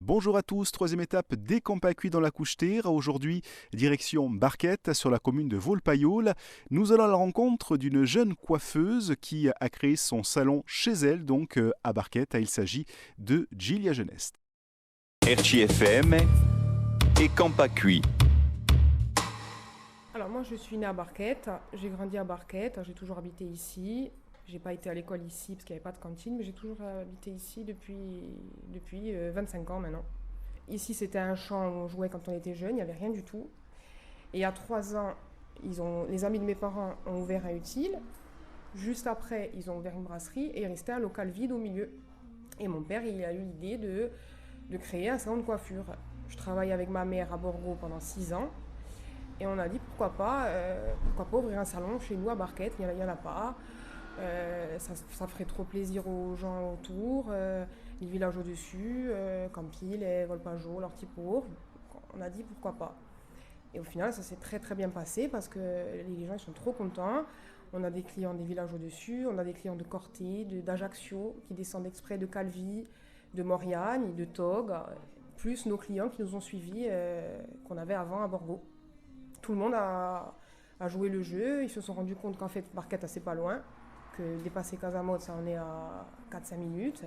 Bonjour à tous, troisième étape des Campacui dans la Couche-Terre. Aujourd'hui, direction Barquette sur la commune de Volpaïol. Nous allons à la rencontre d'une jeune coiffeuse qui a créé son salon chez elle, donc à Barquette. Il s'agit de Gilia Genest. RCFM et Campacui. Alors moi je suis née à Barquette, j'ai grandi à Barquette, j'ai toujours habité ici. J'ai pas été à l'école ici parce qu'il n'y avait pas de cantine, mais j'ai toujours habité ici depuis 25 ans maintenant. Ici c'était un champ où on jouait quand on était jeune, il n'y avait rien du tout. Et à 3 ans, les amis de mes parents ont ouvert un utile. Juste après, ils ont ouvert une brasserie et il restait un local vide au milieu. Et mon père, il a eu l'idée de créer un salon de coiffure. Je travaille avec ma mère à Borgo pendant 6 ans. Et on a dit pourquoi pas ouvrir un salon chez nous à Barquette, il n'y en a pas. Ça ferait trop plaisir aux gens autour, les villages au-dessus, Campil, Volpaïol, l'Ortipour. On a dit pourquoi pas. Et au final, ça s'est très très bien passé parce que les gens ils sont trop contents. On a des clients des villages au-dessus, on a des clients de Corté, d'Ajaccio qui descendent exprès de Calvi, de Mauriagne, de Tog, plus nos clients qui nous ont suivis qu'on avait avant à Borgo. Tout le monde a joué le jeu, ils se sont rendus compte qu'en fait Barquette c'est pas loin, que dépasser Casamode ça en est à 4-5 minutes.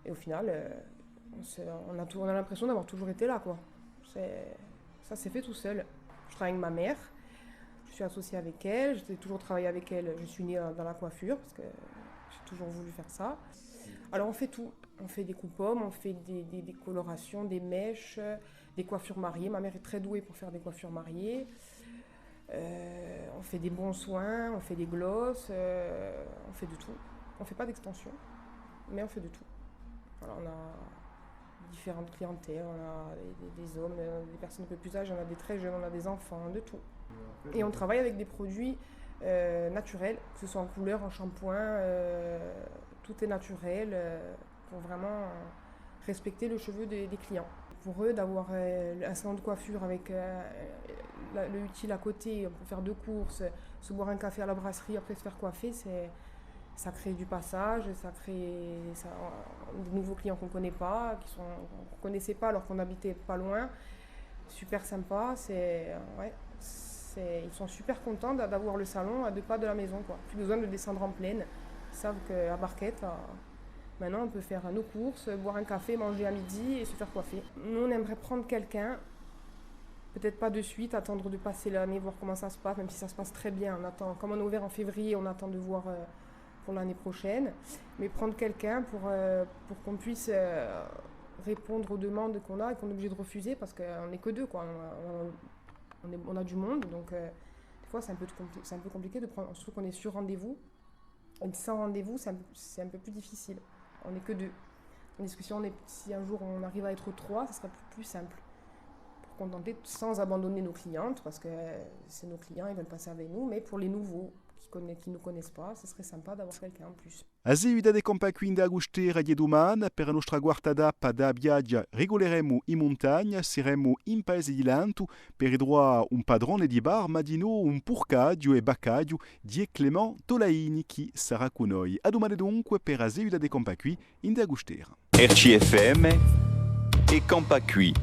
Et au final, on a l'impression d'avoir toujours été là, quoi. Ça s'est fait tout seul. Je travaille avec ma mère, je suis associée avec elle, j'ai toujours travaillé avec elle, je suis née dans la coiffure parce que j'ai toujours voulu faire ça. Alors on fait tout, on fait des coupes-pommes, on fait des colorations, des mèches, des coiffures mariées. Ma mère est très douée pour faire des coiffures mariées. On fait des bons soins, on fait des glosses, on fait de tout. On fait pas d'extension, mais on fait de tout. Alors on a différentes clientèles, on a des hommes, des personnes un peu plus âgées, on a des très jeunes, on a des enfants, de tout. Et on travaille avec des produits naturels, que ce soit en couleur, en shampoing, tout est naturel pour vraiment respecter le cheveu des clients. Pour eux, d'avoir un salon de coiffure avec le utile à côté, on peut faire 2 courses, se boire un café à la brasserie, après se faire coiffer, ça crée du passage, ça crée des nouveaux clients qu'on ne connaît pas, qu'on ne connaissait pas alors qu'on habitait pas loin. Super sympa, ils sont super contents d'avoir le salon à 2 pas de la maison, quoi. Plus besoin de descendre en plaine. Ils savent qu'à Barquette, maintenant on peut faire nos courses, boire un café, manger à midi et se faire coiffer. Nous on aimerait prendre quelqu'un, peut-être pas de suite, attendre de passer l'année, voir comment ça se passe, même si ça se passe très bien. Comme on a ouvert en février, on attend de voir pour l'année prochaine. Mais prendre quelqu'un pour qu'on puisse répondre aux demandes qu'on a et qu'on est obligé de refuser parce qu'on n'est que 2, quoi. On a du monde, donc des fois c'est un peu compliqué de prendre, surtout qu'on est sur rendez-vous. Et sans rendez-vous, c'est un peu plus difficile. On n'est que 2. Tandis que si un jour on arrive à être 3, ça sera plus simple. Pour contenter sans abandonner nos clientes, parce que c'est nos clients, ils veulent passer avec nous, mais pour les nouveaux qui ne connaissent pas, ce serait sympa d'avoir quelqu'un en plus. Azi de Campacui in Couche-Terre ieduman, per la nostra guarda da viaggia regoleremo in montagna, saremo in paese di Lantu, per idroa un padrone di bar, ma di no un purcadio e baccadio di Clément Tolaini chi sarà con noi. A domani dunque per Azi de Campacui in Couche-Terre. RCFM et Campacui.